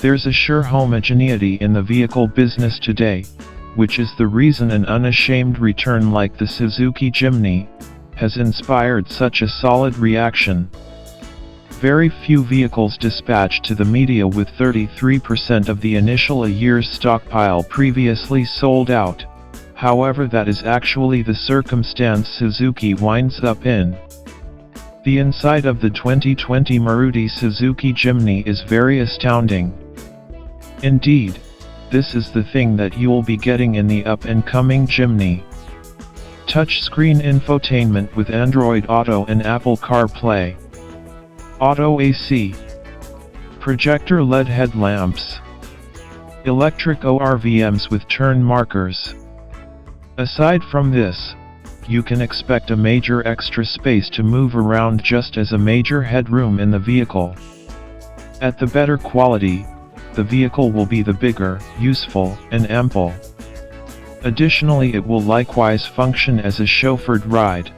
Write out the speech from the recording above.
There's a sure homogeneity in the vehicle business today, which is the reason an unashamed return like the Suzuki Jimny has inspired such a solid reaction. Very few vehicles dispatched to the media with 33% of the initial a year's stockpile previously sold out. However, that is actually the circumstance Suzuki winds up in. The inside of the 2020 Maruti Suzuki Jimny is very astounding. Indeed, this is the thing that you'll be getting in the up-and-coming Jimny. Touchscreen infotainment with Android Auto and Apple CarPlay. Auto AC. Projector LED headlamps. Electric ORVMs with turn markers. Aside from this, you can expect a major extra space to move around just as a major headroom in the vehicle. At the better quality, the vehicle will be the bigger, useful, and ample. Additionally, it will likewise function as a chauffeured ride.